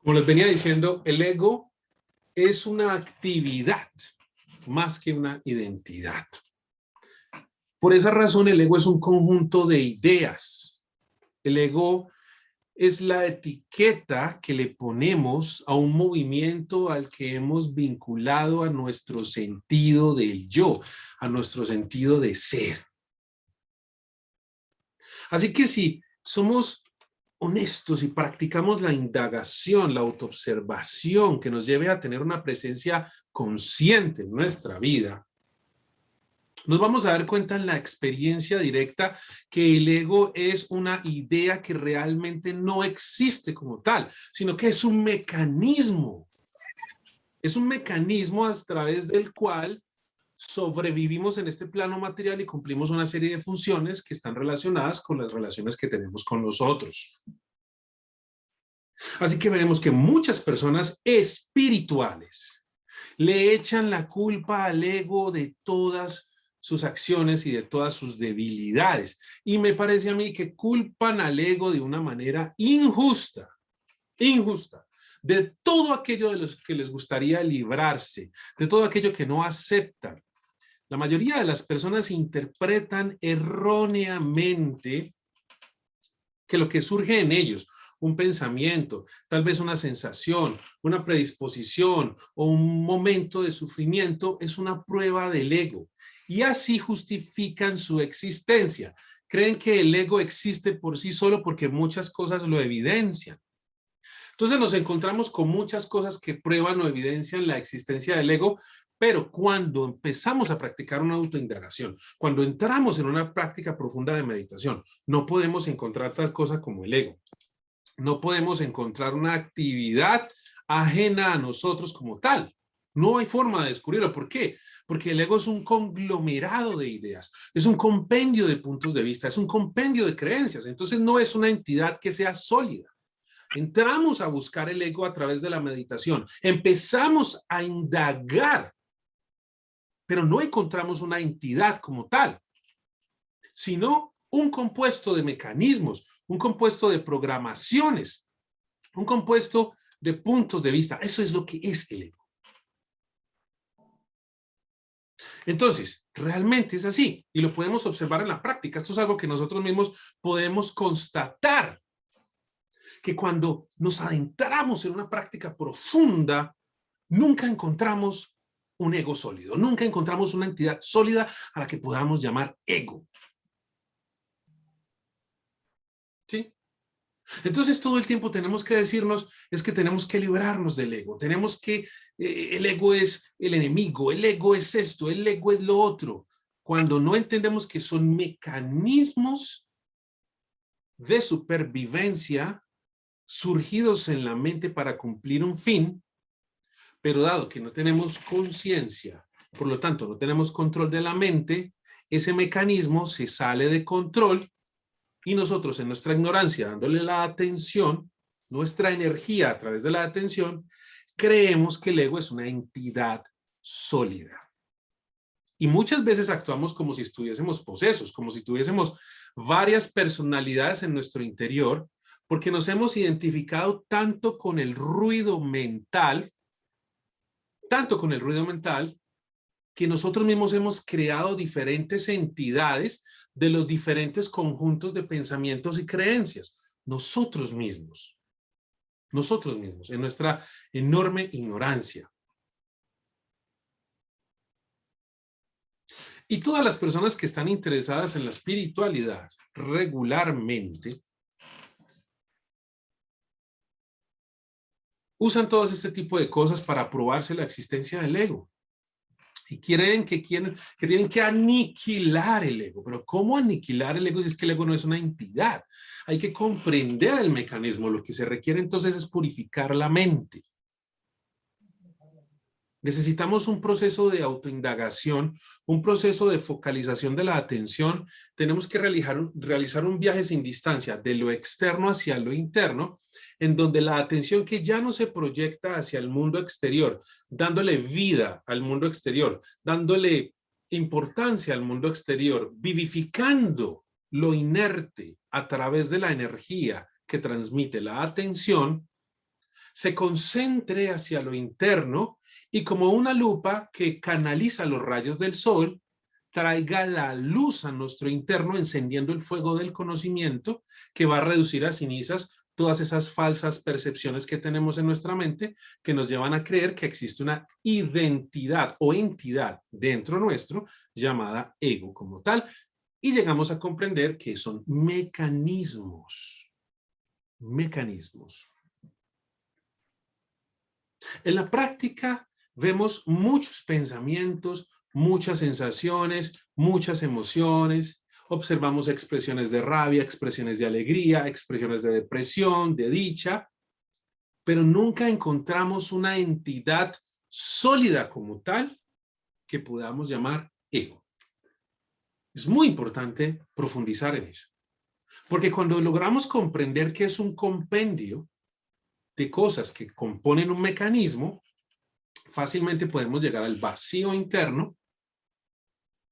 Como les venía diciendo, el ego es una actividad más que una identidad. Por esa razón, el ego es un conjunto de ideas. El ego es la etiqueta que le ponemos a un movimiento al que hemos vinculado a nuestro sentido del yo, a nuestro sentido de ser. Así que si somos honestos y practicamos la indagación, la autoobservación que nos lleve a tener una presencia consciente en nuestra vida, nos vamos a dar cuenta en la experiencia directa que el ego es una idea que realmente no existe como tal, sino que es un mecanismo. Es un mecanismo a través del cual sobrevivimos en este plano material y cumplimos una serie de funciones que están relacionadas con las relaciones que tenemos con los otros. Así que veremos que muchas personas espirituales le echan la culpa al ego de todas sus acciones y de todas sus debilidades. Y me parece a mí que culpan al ego de una manera injusta, de todo aquello de los que les gustaría librarse, de todo aquello que no aceptan. La mayoría de las personas interpretan erróneamente que lo que surge en ellos, un pensamiento, tal vez una sensación, una predisposición o un momento de sufrimiento, es una prueba del ego. Y así justifican su existencia. Creen que el ego existe por sí solo porque muchas cosas lo evidencian. Entonces nos encontramos con muchas cosas que prueban o evidencian la existencia del ego, pero cuando empezamos a practicar una autoindagación, cuando entramos en una práctica profunda de meditación, no podemos encontrar tal cosa como el ego. No podemos encontrar una actividad ajena a nosotros como tal. No hay forma de descubrirlo. ¿Por qué? Porque el ego es un conglomerado de ideas, es un compendio de puntos de vista, es un compendio de creencias. Entonces no es una entidad que sea sólida. Entramos a buscar el ego a través de la meditación. Empezamos a indagar, pero no encontramos una entidad como tal, sino un compuesto de mecanismos, un compuesto de programaciones, un compuesto de puntos de vista. Eso es lo que es el ego. Entonces, realmente es así y lo podemos observar en la práctica. Esto es algo que nosotros mismos podemos constatar, que cuando nos adentramos en una práctica profunda, nunca encontramos un ego sólido, nunca encontramos una entidad sólida a la que podamos llamar ego. ¿Sí? Entonces todo el tiempo tenemos que decirnos, es que tenemos que librarnos del ego, tenemos que, el ego es el enemigo, el ego es esto, el ego es lo otro, cuando no entendemos que son mecanismos de supervivencia surgidos en la mente para cumplir un fin, pero dado que no tenemos conciencia, por lo tanto no tenemos control de la mente, ese mecanismo se sale de control y nosotros en nuestra ignorancia, dándole la atención, nuestra energía a través de la atención, creemos que el ego es una entidad sólida. Y muchas veces actuamos como si estuviésemos posesos, como si tuviésemos varias personalidades en nuestro interior, porque nos hemos identificado tanto con el ruido mental, que nosotros mismos hemos creado diferentes entidades de los diferentes conjuntos de pensamientos y creencias. Nosotros mismos, en nuestra enorme ignorancia. Y todas las personas que están interesadas en la espiritualidad regularmente usan todo este tipo de cosas para probarse la existencia del ego. Y quieren que tienen que aniquilar el ego. Pero ¿cómo aniquilar el ego si es que el ego no es una entidad? Hay que comprender el mecanismo. Lo que se requiere entonces es purificar la mente. Necesitamos un proceso de autoindagación, un proceso de focalización de la atención. Tenemos que realizar un viaje sin distancia de lo externo hacia lo interno, en donde la atención que ya no se proyecta hacia el mundo exterior, dándole vida al mundo exterior, dándole importancia al mundo exterior, vivificando lo inerte a través de la energía que transmite la atención, se concentre hacia lo interno y como una lupa que canaliza los rayos del sol, traiga la luz a nuestro interno, encendiendo el fuego del conocimiento que va a reducir a cenizas todas esas falsas percepciones que tenemos en nuestra mente que nos llevan a creer que existe una identidad o entidad dentro nuestro llamada ego como tal. Y llegamos a comprender que son mecanismos. Mecanismos. En la práctica vemos muchos pensamientos, muchas sensaciones, muchas emociones. Observamos expresiones de rabia, expresiones de alegría, expresiones de depresión, de dicha, pero nunca encontramos una entidad sólida como tal que podamos llamar ego. Es muy importante profundizar en eso, porque cuando logramos comprender que es un compendio de cosas que componen un mecanismo, fácilmente podemos llegar al vacío interno,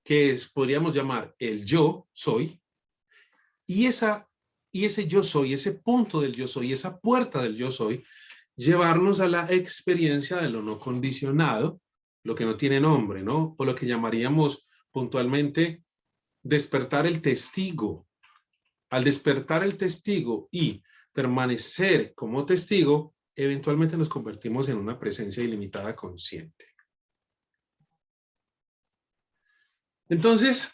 que podríamos llamar el yo soy, y ese yo soy, ese punto del yo soy, esa puerta del yo soy, llevarnos a la experiencia de lo no condicionado, lo que no tiene nombre, ¿no? O lo que llamaríamos puntualmente despertar el testigo. Al despertar el testigo y permanecer como testigo, eventualmente nos convertimos en una presencia ilimitada consciente. Entonces,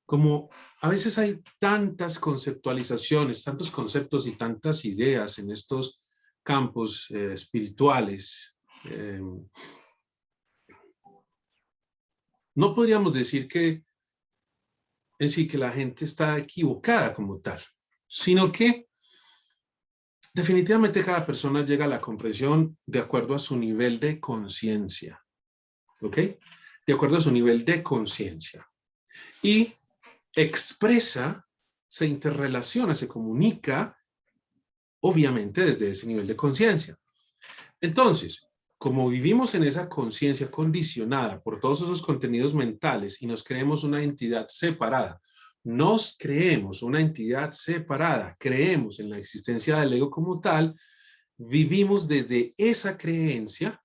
como a veces hay tantas conceptualizaciones, tantos conceptos y tantas ideas en estos campos espirituales, no podríamos decir que en sí que la gente está equivocada como tal, sino que definitivamente cada persona llega a la comprensión de acuerdo a su nivel de conciencia, ¿ok? De acuerdo a su nivel de conciencia. Y expresa, se interrelaciona, se comunica, obviamente desde ese nivel de conciencia. Entonces, como vivimos en esa conciencia condicionada por todos esos contenidos mentales y nos creemos una entidad separada, creemos en la existencia del ego como tal, vivimos desde esa creencia,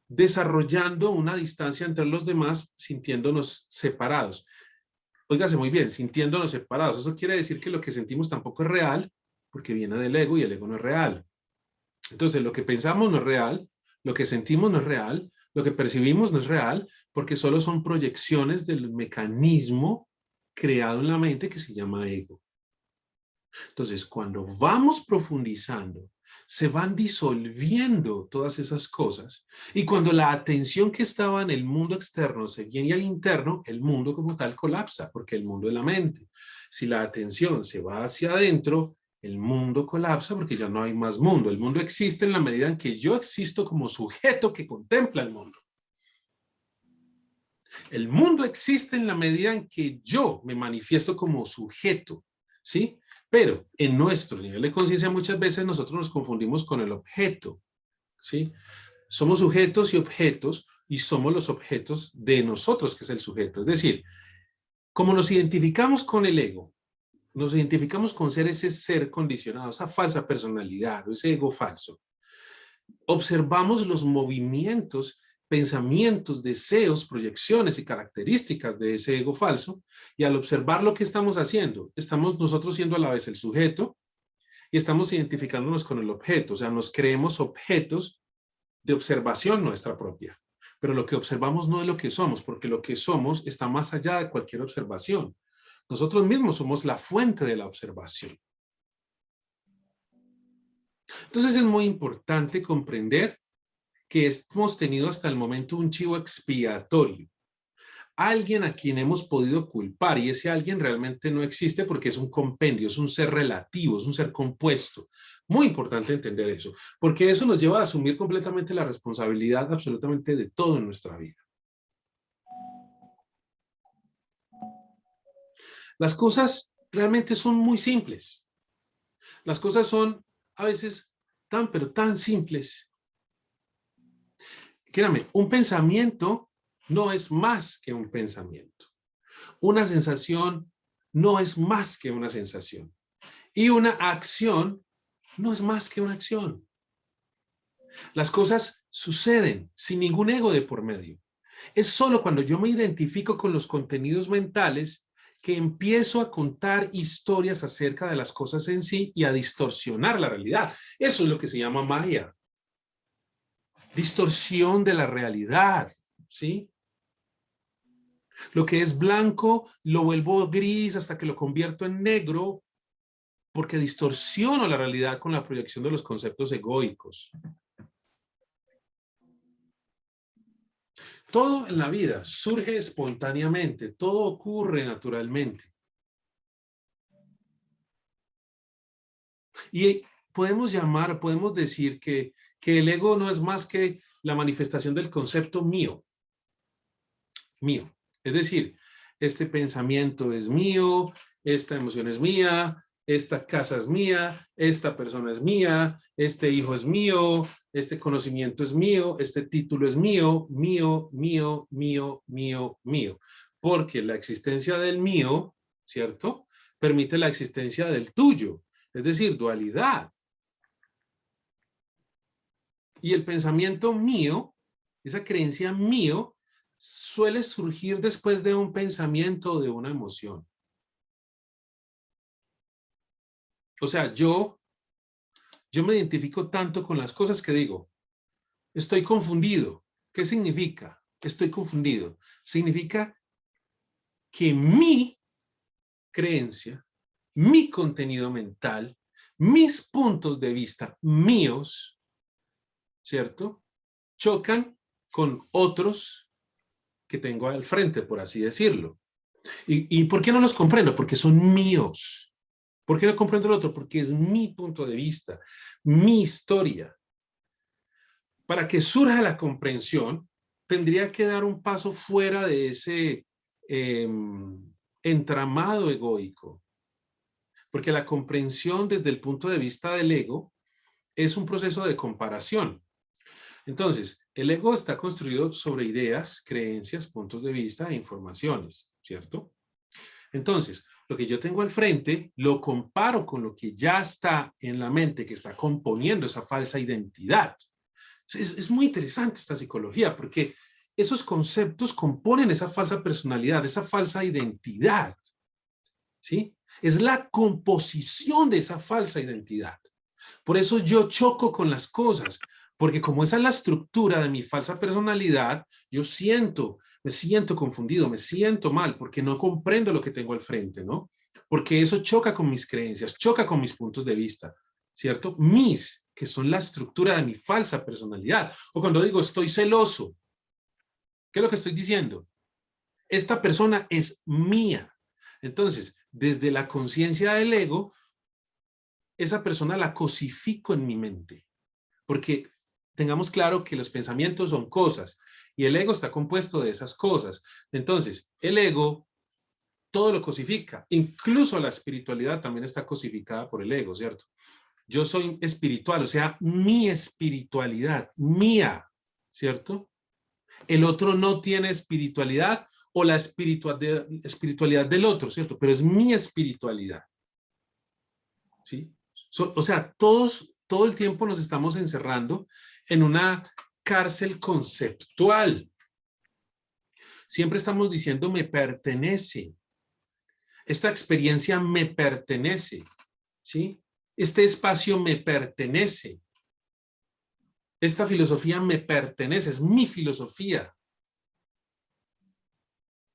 desarrollando una distancia entre los demás, sintiéndonos separados. Óigase muy bien, sintiéndonos separados. Eso quiere decir que lo que sentimos tampoco es real, porque viene del ego y el ego no es real. Entonces, lo que pensamos no es real, lo que sentimos no es real, lo que percibimos no es real, porque solo son proyecciones del mecanismo creado en la mente que se llama ego. Entonces, cuando vamos profundizando, se van disolviendo todas esas cosas. Y cuando la atención que estaba en el mundo externo se viene al interno, el mundo como tal colapsa, porque el mundo es la mente. Si la atención se va hacia adentro, el mundo colapsa porque ya no hay más mundo. El mundo existe en la medida en que yo existo como sujeto que contempla el mundo. El mundo existe en la medida en que yo me manifiesto como sujeto, ¿sí? Pero en nuestro nivel de conciencia muchas veces nosotros nos confundimos con el objeto, ¿sí? Somos sujetos y objetos y somos los objetos de nosotros, que es el sujeto. Es decir, como nos identificamos con el ego, nos identificamos con ser ese ser condicionado, esa falsa personalidad o ese ego falso. Observamos los movimientos, pensamientos, deseos, proyecciones y características de ese ego falso, y al observar lo que estamos haciendo, estamos nosotros siendo a la vez el sujeto y estamos identificándonos con el objeto, o sea, nos creemos objetos de observación nuestra propia. Pero lo que observamos no es lo que somos, porque lo que somos está más allá de cualquier observación. Nosotros mismos somos la fuente de la observación. Entonces es muy importante comprender que hemos tenido hasta el momento un chivo expiatorio. Alguien a quien hemos podido culpar, y ese alguien realmente no existe porque es un compendio, es un ser relativo, es un ser compuesto. Muy importante entender eso, porque eso nos lleva a asumir completamente la responsabilidad absolutamente de todo en nuestra vida. Las cosas realmente son muy simples. Las cosas son a veces tan, pero tan simples. Créame, un pensamiento no es más que un pensamiento. Una sensación no es más que una sensación. Y una acción no es más que una acción. Las cosas suceden sin ningún ego de por medio. Es solo cuando yo me identifico con los contenidos mentales que empiezo a contar historias acerca de las cosas en sí y a distorsionar la realidad. Eso es lo que se llama magia. Distorsión de la realidad, ¿sí? Lo que es blanco lo vuelvo gris hasta que lo convierto en negro porque distorsiono la realidad con la proyección de los conceptos egoicos. Todo en la vida surge espontáneamente, todo ocurre naturalmente. Y podemos decir que el ego no es más que la manifestación del concepto mío. Mío. Es decir, este pensamiento es mío, esta emoción es mía, esta casa es mía, esta persona es mía, este hijo es mío, este conocimiento es mío, este título es mío, mío, mío, mío, mío, mío. Porque la existencia del mío, ¿cierto? Permite la existencia del tuyo, es decir, dualidad. Y el pensamiento mío, esa creencia mío, suele surgir después de un pensamiento o de una emoción. O sea, yo me identifico tanto con las cosas que digo, estoy confundido. ¿Qué significa? Estoy confundido. Significa que mi creencia, mi contenido mental, mis puntos de vista míos, ¿cierto? Chocan con otros que tengo al frente, por así decirlo. ¿Y por qué no los comprendo? Porque son míos. ¿Por qué no comprendo el otro? Porque es mi punto de vista, mi historia. Para que surja la comprensión, tendría que dar un paso fuera de ese eh, entramado egoico. Porque la comprensión desde el punto de vista del ego es un proceso de comparación. Entonces, el ego está construido sobre ideas, creencias, puntos de vista e informaciones, ¿cierto? Entonces, lo que yo tengo al frente lo comparo con lo que ya está en la mente, que está componiendo esa falsa identidad. Es muy interesante esta psicología porque esos conceptos componen esa falsa personalidad, esa falsa identidad, ¿sí? Es la composición de esa falsa identidad. Por eso yo choco con las cosas, porque como esa es la estructura de mi falsa personalidad, yo me siento confundido, me siento mal, porque no comprendo lo que tengo al frente, ¿no? Porque eso choca con mis creencias, choca con mis puntos de vista, ¿cierto? Que son la estructura de mi falsa personalidad. O cuando digo estoy celoso, ¿qué es lo que estoy diciendo? Esta persona es mía. Entonces, desde la conciencia del ego, esa persona la cosifico en mi mente. Porque tengamos claro que los pensamientos son cosas y el ego está compuesto de esas cosas. Entonces, el ego todo lo cosifica. Incluso la espiritualidad también está cosificada por el ego, ¿cierto? Yo soy espiritual, o sea, mi espiritualidad, mía, ¿cierto? El otro no tiene espiritualidad o la espiritualidad del otro, ¿cierto? Pero es mi espiritualidad, ¿sí? O sea, todo el tiempo nos estamos encerrando en una cárcel conceptual. Siempre estamos diciendo me pertenece. Esta experiencia me pertenece, ¿sí? Este espacio me pertenece. Esta filosofía me pertenece, es mi filosofía.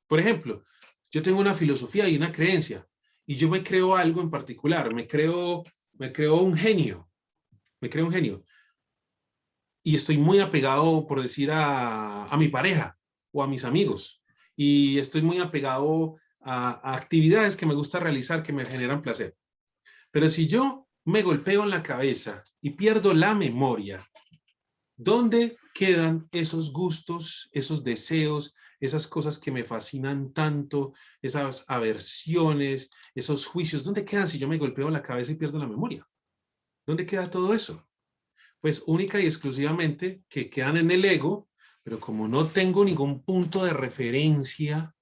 Por ejemplo, yo tengo una filosofía y una creencia y yo me creo algo en particular, me creo un genio, me creo un genio. Y estoy muy apegado, por decir, a mi pareja o a mis amigos. Y estoy muy apegado a actividades que me gusta realizar que me generan placer. Pero si yo me golpeo en la cabeza y pierdo la memoria, ¿dónde quedan esos gustos, esos deseos, esas cosas que me fascinan tanto, esas aversiones, esos juicios? ¿Dónde quedan si yo me golpeo la cabeza y pierdo la memoria? ¿Dónde queda todo eso? Pues única y exclusivamente que quedan en el ego, pero como no tengo ningún punto de referencia,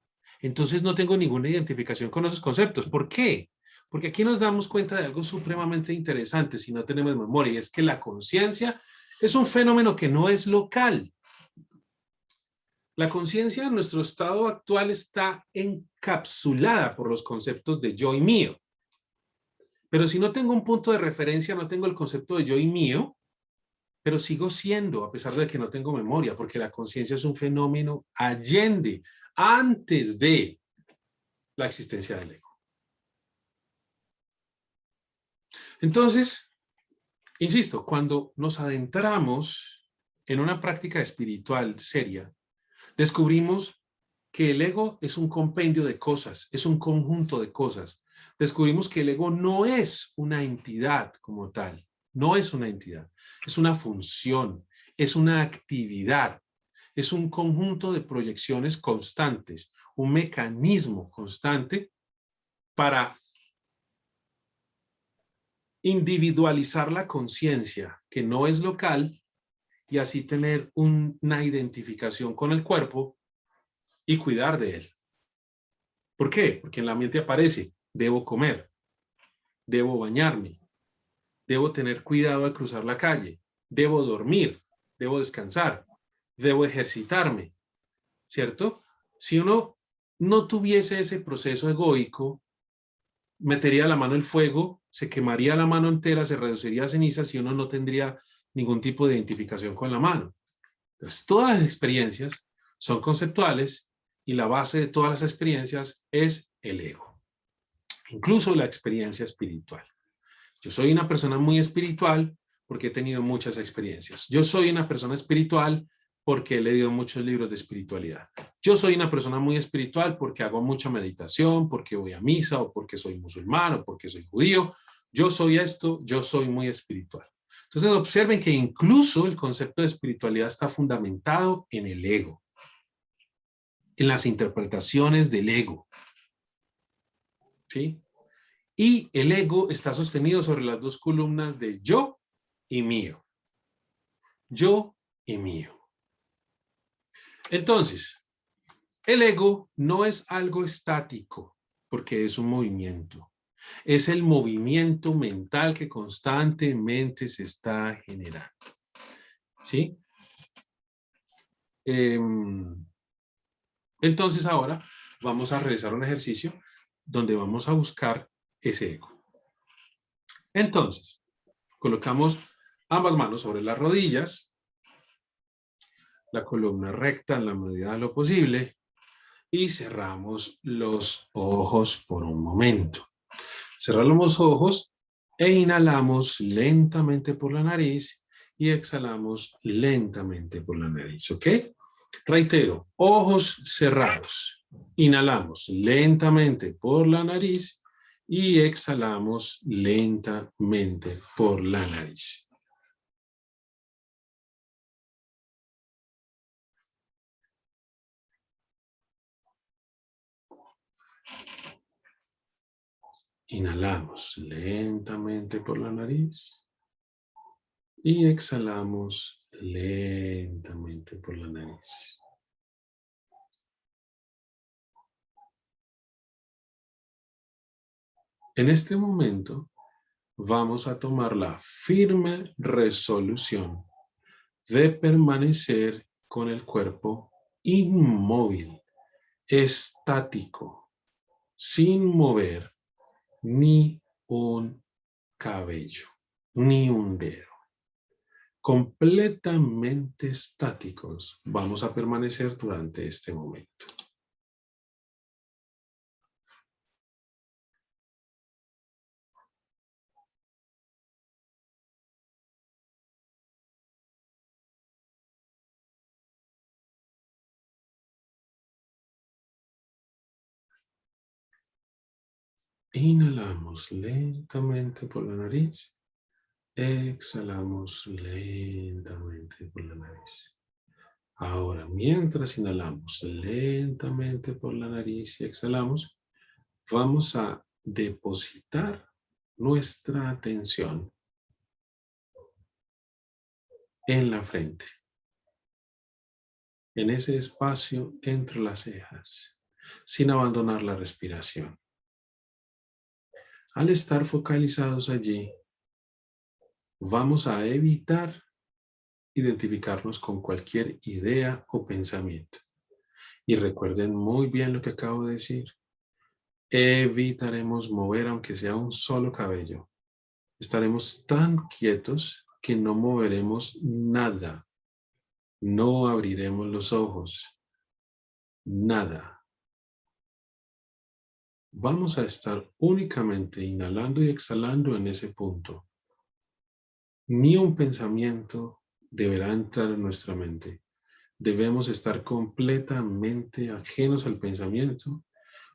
entonces no tengo ninguna identificación con esos conceptos. ¿Por qué? Porque aquí nos damos cuenta de algo supremamente interesante si no tenemos memoria, y es que la conciencia es un fenómeno que no es local. La conciencia en nuestro estado actual está encapsulada por los conceptos de yo y mío. Pero si no tengo un punto de referencia, no tengo el concepto de yo y mío, pero sigo siendo, a pesar de que no tengo memoria, porque la conciencia es un fenómeno allende, antes de la existencia del ego. Entonces, insisto, cuando nos adentramos en una práctica espiritual seria, descubrimos que el ego es un compendio de cosas, es un conjunto de cosas. Descubrimos que el ego no es una entidad como tal, no es una entidad, es una función, es una actividad, es un conjunto de proyecciones constantes, un mecanismo constante para individualizar la conciencia, que no es local, y así tener una identificación con el cuerpo y cuidar de él. ¿Por qué? Porque en la mente aparece, debo comer, debo bañarme, debo tener cuidado al cruzar la calle, debo dormir, debo descansar, debo ejercitarme, ¿cierto? Si uno no tuviese ese proceso egoico, metería la mano en el fuego, se quemaría la mano entera, se reduciría a cenizas y uno no tendría ningún tipo de identificación con la mano. Entonces, todas las experiencias son conceptuales y la base de todas las experiencias es el ego, incluso la experiencia espiritual. Yo soy una persona muy espiritual porque he tenido muchas experiencias. Yo soy una persona espiritual porque he leído muchos libros de espiritualidad. Yo soy una persona muy espiritual porque hago mucha meditación, porque voy a misa, o porque soy musulmán, o porque soy judío. Yo soy esto, yo soy muy espiritual. Entonces observen que incluso el concepto de espiritualidad está fundamentado en el ego, en las interpretaciones del ego, ¿sí? Y el ego está sostenido sobre las dos columnas de yo y mío. Yo y mío. Entonces, el ego no es algo estático, porque es un movimiento. Es el movimiento mental que constantemente se está generando. ¿Sí? Entonces ahora vamos a realizar un ejercicio donde vamos a buscar ese ego. Entonces, colocamos ambas manos sobre las rodillas, la columna recta en la medida de lo posible y cerramos los ojos por un momento. Cerramos los ojos e inhalamos lentamente por la nariz y exhalamos lentamente por la nariz, ¿ok? Reitero, ojos cerrados. Inhalamos lentamente por la nariz y exhalamos lentamente por la nariz. Inhalamos lentamente por la nariz y exhalamos lentamente por la nariz. En este momento vamos a tomar la firme resolución de permanecer con el cuerpo inmóvil, estático, sin mover ni un cabello, ni un dedo. Completamente estáticos vamos a permanecer durante este momento. Inhalamos lentamente por la nariz. Exhalamos lentamente por la nariz. Ahora, mientras inhalamos lentamente por la nariz y exhalamos, vamos a depositar nuestra atención en la frente, en ese espacio entre las cejas, sin abandonar la respiración. Al estar focalizados allí, vamos a evitar identificarnos con cualquier idea o pensamiento. Y recuerden muy bien lo que acabo de decir. Evitaremos mover aunque sea un solo cabello. Estaremos tan quietos que no moveremos nada. No abriremos los ojos. Nada. Vamos a estar únicamente inhalando y exhalando en ese punto. Ni un pensamiento deberá entrar en nuestra mente. Debemos estar completamente ajenos al pensamiento,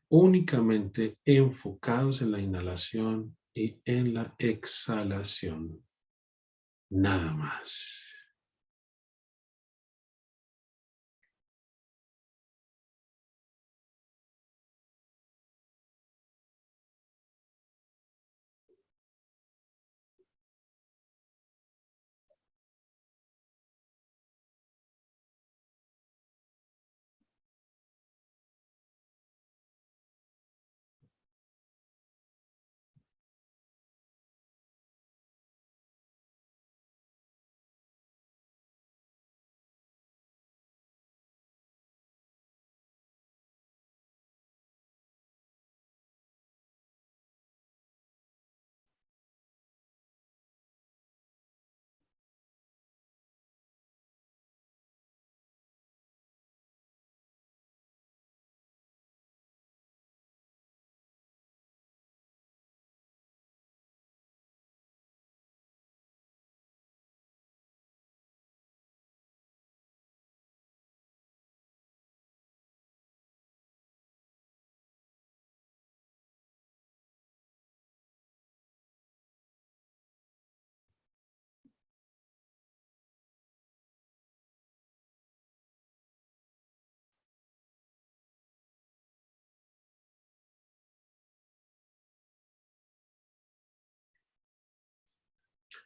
únicamente enfocados en la inhalación y en la exhalación. Nada más.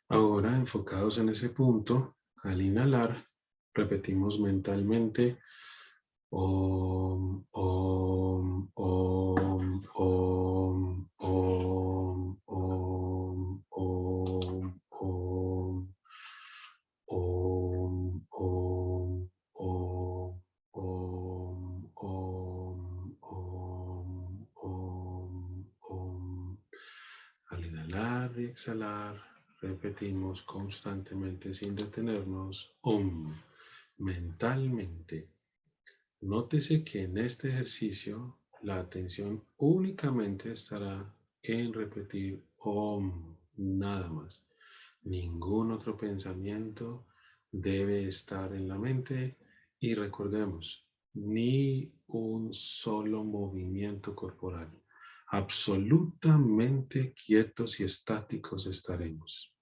Ahora, enfocados en ese punto, al inhalar, repetimos mentalmente Om, Om, Om, Om, Om, Om, Om, Om, Om, Om, Om, Om, Om, Om, Om, Om. Al inhalar y exhalar, repetimos constantemente sin detenernos Om mentalmente. Nótese que en este ejercicio la atención únicamente estará en repetir Om, nada más. Ningún otro pensamiento debe estar en la mente y recordemos, ni un solo movimiento corporal. Absolutamente quietos y estáticos estaremos.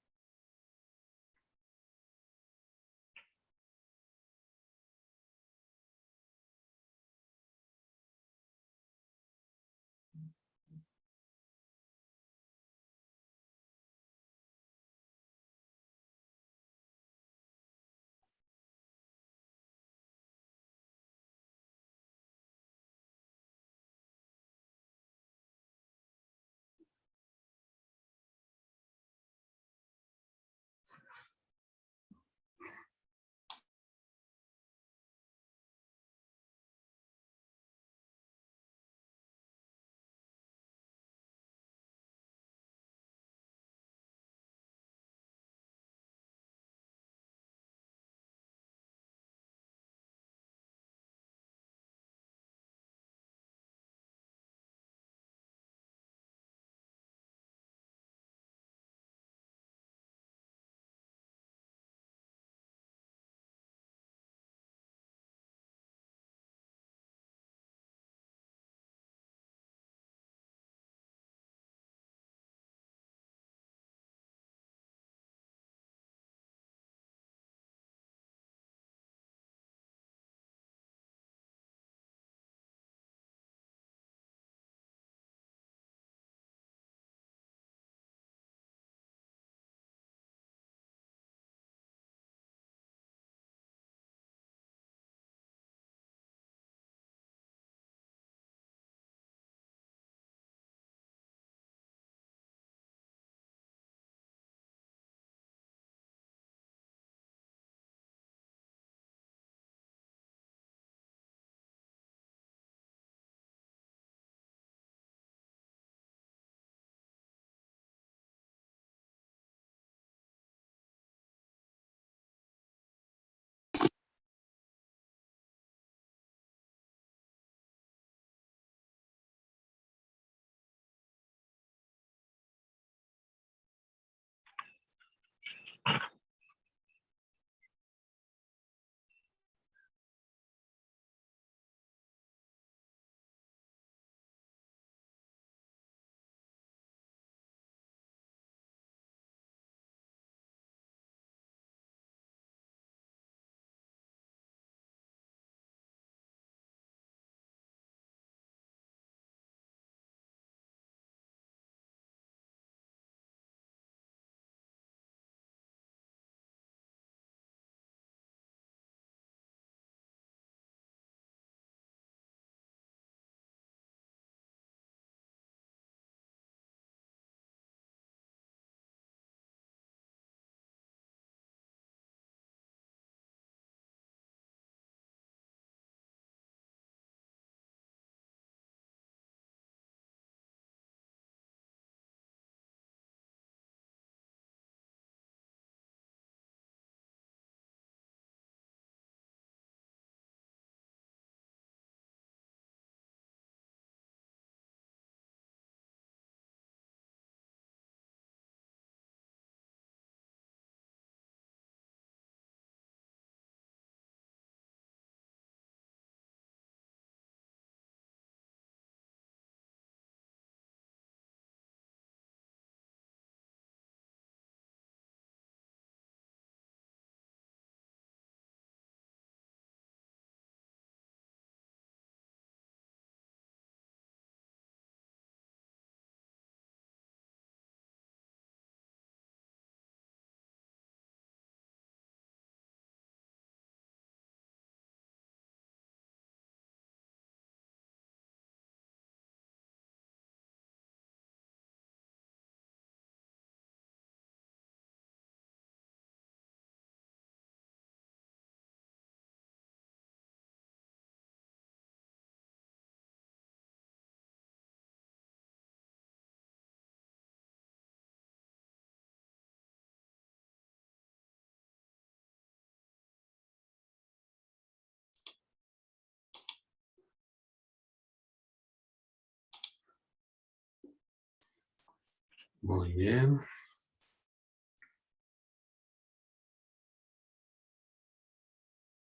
Muy bien.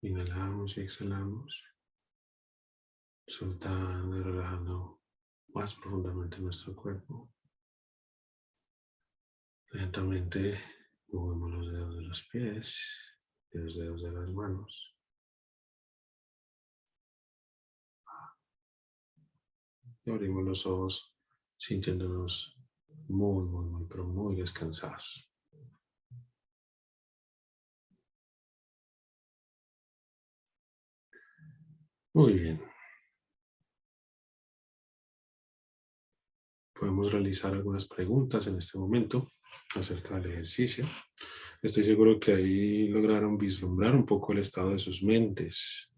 Inhalamos y exhalamos, soltando y relajando más profundamente nuestro cuerpo. Lentamente movemos los dedos de los pies y los dedos de las manos. Y abrimos los ojos sintiéndonos muy, pero muy descansados. Muy bien. Podemos realizar algunas preguntas en este momento acerca del ejercicio. Estoy seguro que ahí lograron vislumbrar un poco el estado de sus mentes.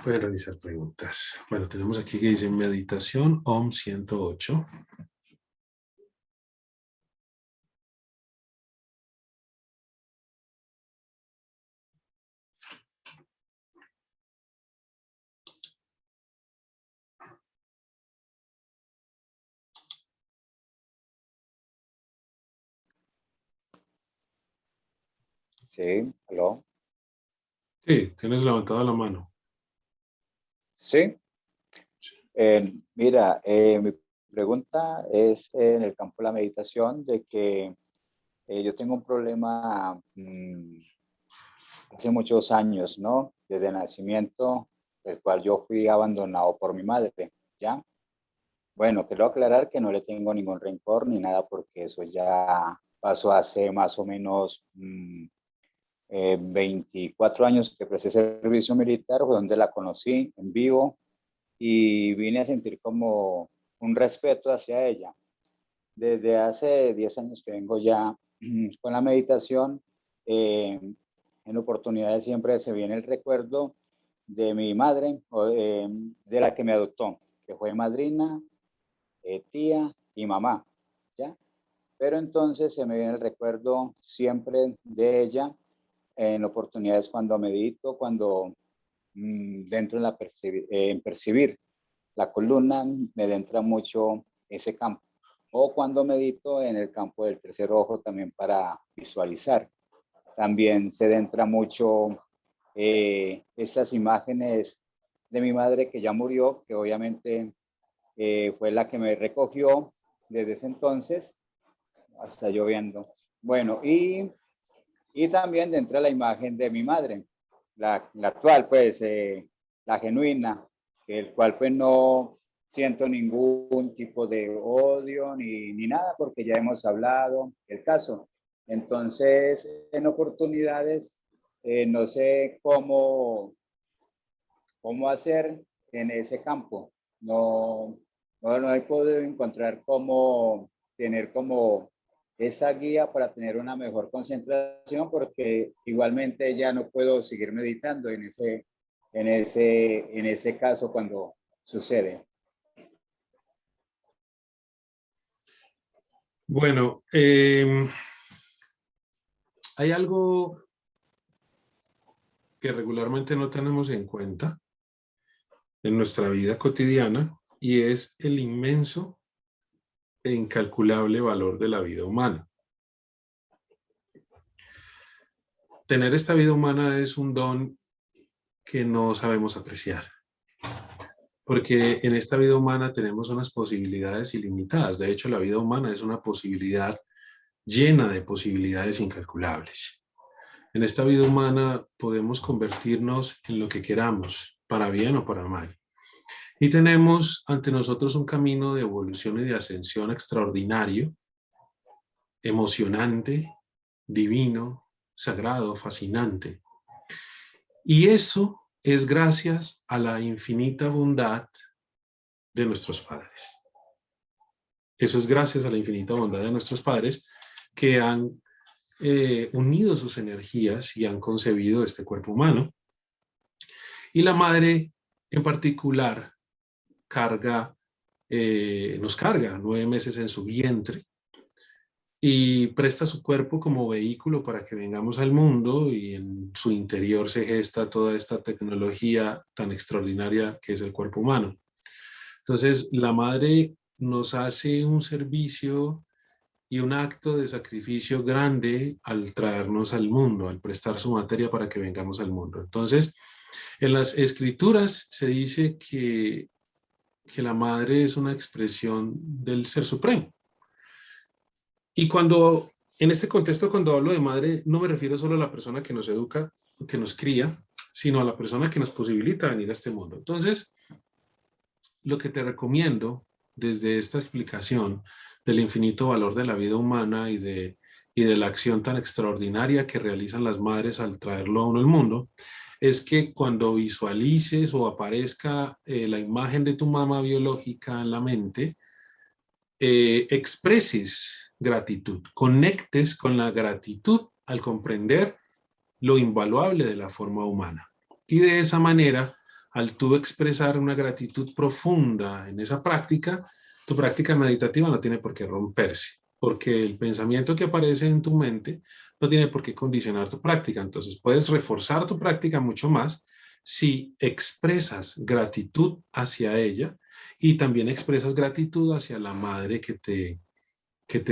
Pueden realizar preguntas. Bueno, tenemos aquí que dice meditación OM 108. Sí, aló. Sí, tienes levantada la mano. Sí, mira, mi pregunta es en el campo de la meditación de que yo tengo un problema hace muchos años, ¿no? Desde el nacimiento, el cual yo fui abandonado por mi madre, ¿ya? Bueno, quiero aclarar que no le tengo ningún rencor ni nada porque eso ya pasó hace más o menos 24 años que presté servicio militar, fue donde la conocí en vivo y vine a sentir como un respeto hacia ella. Desde hace 10 años que vengo ya con la meditación, en oportunidades siempre se viene el recuerdo de mi madre, de la que me adoptó, que fue madrina, tía y mamá, ¿ya? pero entonces se me viene el recuerdo siempre de ella en oportunidades cuando medito, cuando dentro en percibir la columna me entra mucho ese campo. O cuando medito en el campo del tercer ojo también para visualizar. También se entra mucho esas imágenes de mi madre que ya murió, que obviamente fue la que me recogió desde ese entonces hasta lloviendo. Bueno, y también dentro de la imagen de mi madre, la actual, pues, la genuina, el cual pues no siento ningún tipo de odio ni nada, porque ya hemos hablado el caso. Entonces, en oportunidades, no sé cómo hacer en ese campo. No he podido encontrar cómo tener como esa guía para tener una mejor concentración, porque igualmente ya no puedo seguir meditando en ese caso cuando sucede. Bueno, hay algo que regularmente no tenemos en cuenta en nuestra vida cotidiana y es el inmenso e incalculable valor de la vida humana. Tener esta vida humana es un don que no sabemos apreciar, porque en esta vida humana tenemos unas posibilidades ilimitadas. De hecho, la vida humana es una posibilidad llena de posibilidades incalculables. En esta vida humana podemos convertirnos en lo que queramos, para bien o para mal. Y tenemos ante nosotros un camino de evolución y de ascensión extraordinario, emocionante, divino, sagrado, fascinante. Y eso es gracias a la infinita bondad de nuestros padres. Eso es gracias a la infinita bondad de nuestros padres que han unido sus energías y han concebido este cuerpo humano. Y la madre en particular nos carga 9 meses en su vientre y presta su cuerpo como vehículo para que vengamos al mundo, y en su interior se gesta toda esta tecnología tan extraordinaria que es el cuerpo humano. Entonces, la madre nos hace un servicio y un acto de sacrificio grande al traernos al mundo, al prestar su materia para que vengamos al mundo. Entonces, en las escrituras se dice que la madre es una expresión del Ser Supremo. Y en este contexto, cuando hablo de madre, no me refiero solo a la persona que nos educa, que nos cría, sino a la persona que nos posibilita venir a este mundo. Entonces, lo que te recomiendo desde esta explicación del infinito valor de la vida humana y de la acción tan extraordinaria que realizan las madres al traerlo a uno al mundo, es que cuando visualices o aparezca la imagen de tu mamá biológica en la mente, expreses gratitud, conectes con la gratitud al comprender lo invaluable de la forma humana. Y de esa manera, al tú expresar una gratitud profunda en esa práctica, tu práctica meditativa no tiene por qué romperse, porque el pensamiento que aparece en tu mente no tiene por qué condicionar tu práctica. Entonces puedes reforzar tu práctica mucho más si expresas gratitud hacia ella y también expresas gratitud hacia la madre que te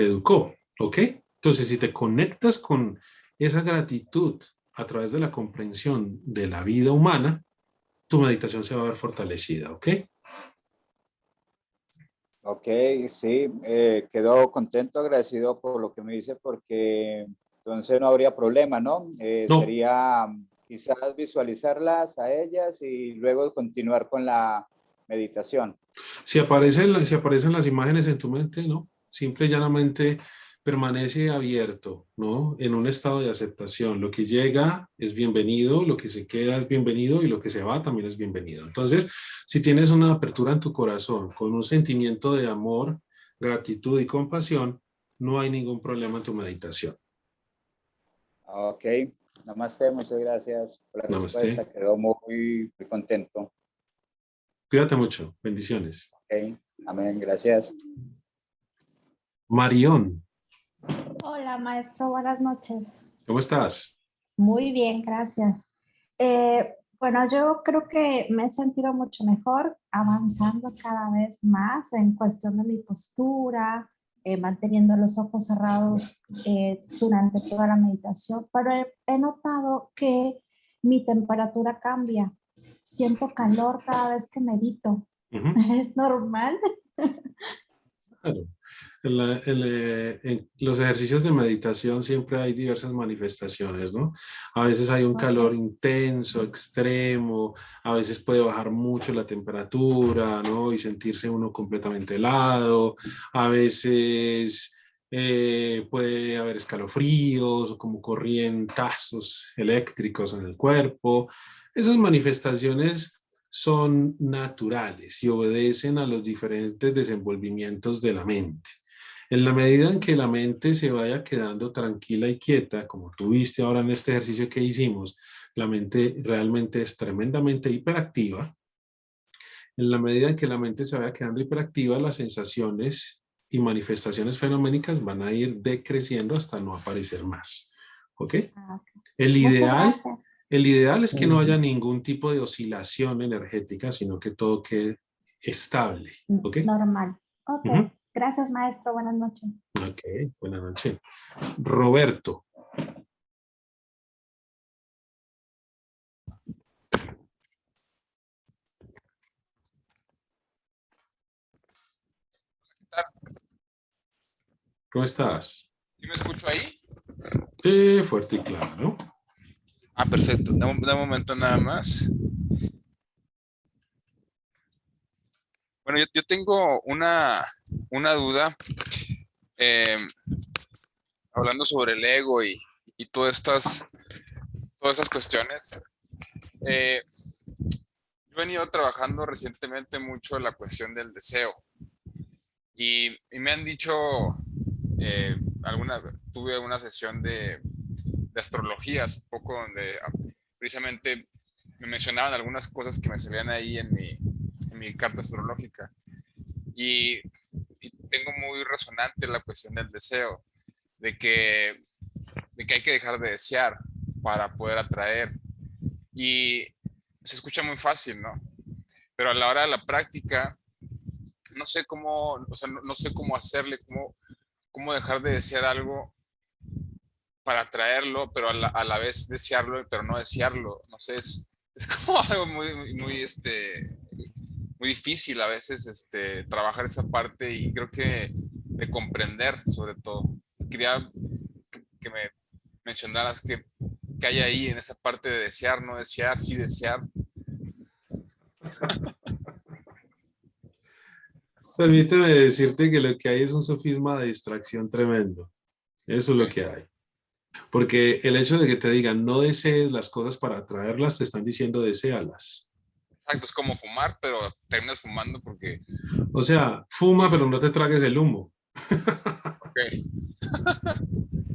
educó, ¿ok? Entonces, si te conectas con esa gratitud a través de la comprensión de la vida humana, tu meditación se va a ver fortalecida, ¿ok? Ok, sí, quedo contento, agradecido por lo que me dice, porque entonces no habría problema, ¿no? No, Sería quizás visualizarlas a ellas y luego continuar con la meditación. si aparecen las imágenes en tu mente, ¿no? Simple y llanamente permanece abierto, ¿no? En un estado de aceptación. Lo que llega es bienvenido, lo que se queda es bienvenido y lo que se va también es bienvenido. Entonces, si tienes una apertura en tu corazón con un sentimiento de amor, gratitud y compasión, no hay ningún problema en tu meditación. Ok, namaste, muchas gracias por la Namaste. respuesta, quedo muy contento. Cuídate mucho. Bendiciones. Ok, amén, gracias. Marión. Hola, maestro, buenas noches. ¿Cómo estás? Muy bien, gracias. Bueno, yo creo que me he sentido mucho mejor, avanzando cada vez más en cuestión de mi postura, manteniendo los ojos cerrados durante toda la meditación, pero he notado que mi temperatura cambia. Siento calor cada vez que medito. Ujú. ¿Es normal? Claro. En los ejercicios de meditación siempre hay diversas manifestaciones, ¿no? A veces hay un Ok. calor intenso, extremo, a veces puede bajar mucho la temperatura, ¿no? Y sentirse uno completamente helado, a veces puede haber escalofríos o como corrientazos eléctricos en el cuerpo. Esas manifestaciones son naturales y obedecen a los diferentes desenvolvimientos de la mente. En la medida en que la mente se vaya quedando tranquila y quieta, como tú viste ahora en este ejercicio que hicimos, la mente realmente es tremendamente hiperactiva. En la medida en que la mente se vaya quedando hiperactiva, las sensaciones y manifestaciones fenoménicas van a ir decreciendo hasta no aparecer más. ¿Ok? Ah, ok. El Muchas ideal, gracias. el ideal es que no haya ningún tipo de oscilación energética, sino que todo quede estable. ¿Ok? Normal. Ok. Ujú. Gracias, maestro. Buenas noches. Ok, buenas noches. Roberto. ¿Cómo estás? ¿Sí me escucho ahí? Sí, fuerte y claro. Ah, perfecto. Da un momento nada más. Bueno, yo tengo una duda eh, hablando sobre el ego y todas estas cuestiones. Eh, yo he venido trabajando recientemente mucho la cuestión del deseo y me han dicho, eh, tuve una sesión de astrología hace poco donde precisamente me mencionaban algunas cosas que me salían ahí en mi carta astrológica. Y, y tengo muy resonante la cuestión del deseo, de que, de que hay que dejar de desear para poder atraer. Y se escucha muy fácil, ¿no? Pero a la hora de la práctica, no sé cómo, o sea, no sé cómo hacerle, cómo dejar de desear algo para atraerlo, pero a la vez desearlo, pero no desearlo. No sé, es como algo muy difícil a veces trabajar esa parte y creo que de comprender sobre todo. Quería que me mencionaras que hay ahí en esa parte de desear, no desear, sí desear. Permíteme decirte que lo que hay es un sofisma de distracción tremendo. Eso es lo Okay. que hay. Porque el hecho de que te digan no desees las cosas para atraerlas, te están diciendo deséalas. Exacto, es como fumar, pero terminas fumando porque, O sea, fuma, pero no te tragues el humo. ok,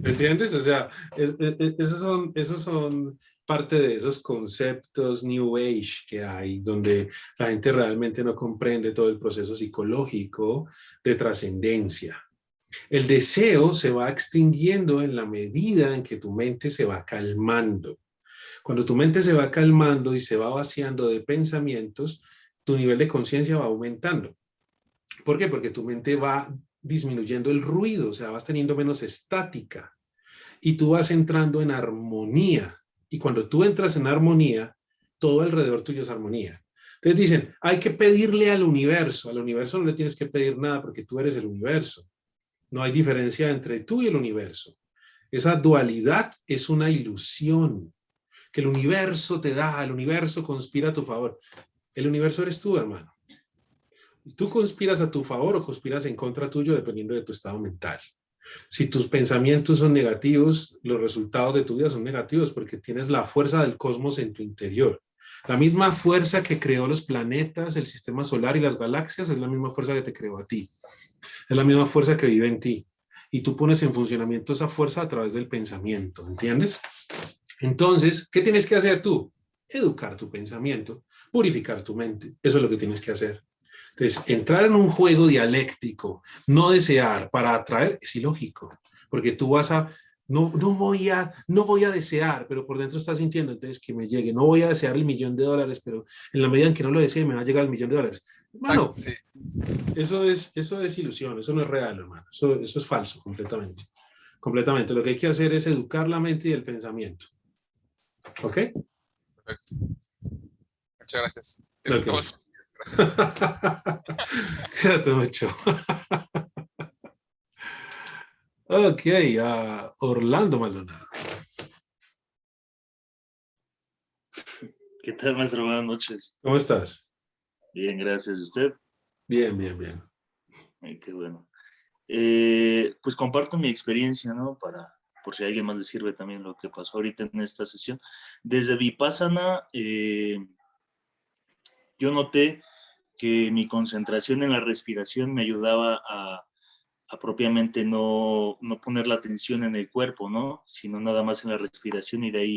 ¿Me entiendes? O sea, esos son parte de esos conceptos New Age que hay, donde la gente realmente no comprende todo el proceso psicológico de trascendencia. El deseo se va extinguiendo en la medida en que tu mente se va calmando. Cuando tu mente se va calmando y se va vaciando de pensamientos, tu nivel de conciencia va aumentando. ¿Por qué? Porque tu mente va disminuyendo el ruido, o sea, vas teniendo menos estática y tú vas entrando en armonía. Y cuando tú entras en armonía, todo alrededor tuyo es armonía. Entonces dicen, hay que pedirle al universo no le tienes que pedir nada porque tú eres el universo. No hay diferencia entre tú y el universo. Esa dualidad es una ilusión que el universo te da, el universo conspira a tu favor. El universo eres tú, hermano. Tú conspiras a tu favor o conspiras en contra tuyo dependiendo de tu estado mental. Si tus pensamientos son negativos, los resultados de tu vida son negativos porque tienes la fuerza del cosmos en tu interior. La misma fuerza que creó los planetas, el sistema solar y las galaxias es la misma fuerza que te creó a ti. Es la misma fuerza que vive en ti. Y tú pones en funcionamiento esa fuerza a través del pensamiento, ¿entiendes? Entonces, ¿qué tienes que hacer tú? Educar tu pensamiento, purificar tu mente. Eso es lo que tienes que hacer. Entonces, entrar en un juego dialéctico, no desear para atraer, es ilógico, porque tú vas a, no voy a desear, pero por dentro estás sintiendo, entonces que me llegue, no voy a desear el $1.000.000, pero en la medida en que no lo desee, me va a llegar el $1.000.000. Hermano, Sí. eso es ilusión, eso no es real, hermano, eso es falso, completamente. Completamente, lo que hay que hacer es educar la mente y el pensamiento. ¿Ok? Perfecto. Muchas gracias. Ok. Todos. Gracias. Cuídate mucho. Ok, Orlando Maldonado. ¿Qué tal, maestro? Buenas noches. ¿Cómo estás? Bien, gracias. ¿Y usted? Bien, bien, bien. Ay, qué bueno. Pues comparto mi experiencia, ¿no? Por si a alguien más le sirve también lo que pasó ahorita en esta sesión. Desde Vipassana, yo noté que mi concentración en la respiración me ayudaba a propiamente no poner la atención en el cuerpo, ¿no? Sino nada más en la respiración y de ahí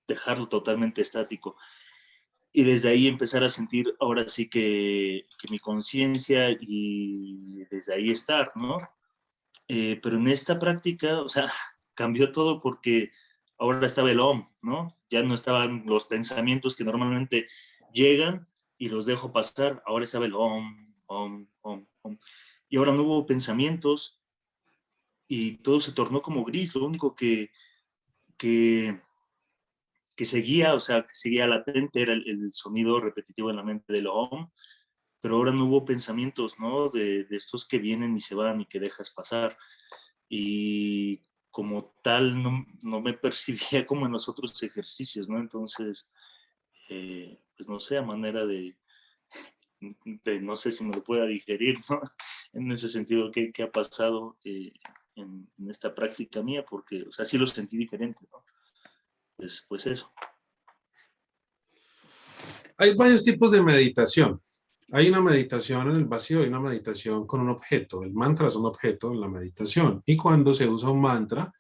dejarlo totalmente estático. Y desde ahí empezar a sentir ahora sí que mi conciencia y desde ahí estar, ¿no? Pero en esta práctica, o sea, cambió todo porque ahora estaba el OM, ¿no? Ya no estaban los pensamientos que normalmente llegan y los dejo pasar, ahora estaba el OM, OM, OM, OM. Y ahora no hubo pensamientos y todo se tornó como gris, lo único que seguía, o sea, que seguía latente era el sonido repetitivo en la mente del OM, pero ahora no hubo pensamientos, ¿no? De estos que vienen y se van y que dejas pasar. Y como tal no me percibía como en los otros ejercicios, ¿no? Entonces, pues no sé, a manera de no sé si me lo pueda digerir, ¿no? En ese sentido, ¿qué ha pasado en esta práctica mía? Porque, o sea, sí lo sentí diferente, ¿no? Pues eso. Hay varios tipos de meditación. Hay una meditación en el vacío y una meditación con un objeto. El mantra es un objeto en la meditación. Y cuando se usa un mantra,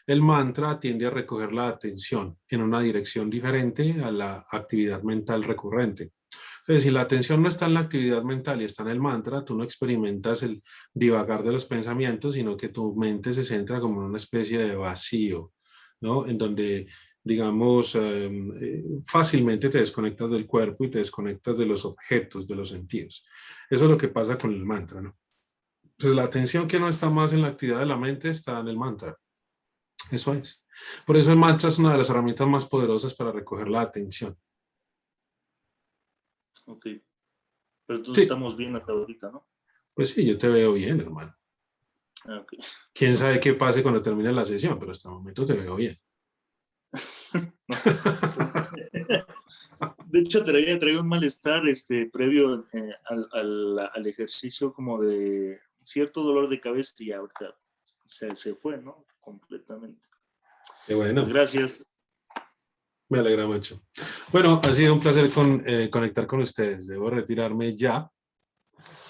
el mantra tiende a recoger la atención en una dirección diferente a la actividad mental recurrente. Entonces, si la atención no está en la actividad mental y está en el mantra, tú no experimentas el divagar de los pensamientos, sino que tu mente se centra como en una especie de vacío, ¿no? En donde, digamos, fácilmente te desconectas del cuerpo y te desconectas de los objetos, de los sentidos. Eso es lo que pasa con el mantra, ¿no? Entonces, la atención que no está más en la actividad de la mente está en el mantra. Eso es. Por eso el mantra es una de las herramientas más poderosas para recoger la atención. Ok. Pero entonces Sí, estamos bien hasta ahorita, ¿no? pues sí, yo te veo bien, hermano. Ah, ok. Quién sabe qué pase cuando termine la sesión, pero hasta el momento te veo bien. De hecho, traía un malestar previo al ejercicio como de cierto dolor de cabeza y ahorita se fue, ¿no? Completamente. Qué Pues bueno, gracias. me alegra mucho. Bueno, ha sido un placer conectar con ustedes. Debo retirarme ya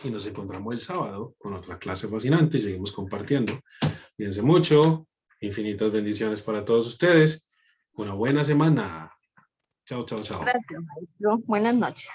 y nos encontramos el sábado con otra clase fascinante y seguimos compartiendo. Cuídense mucho, infinitas bendiciones para todos ustedes. Una buena semana. Chao, chao, chao. Gracias, maestro. Buenas noches.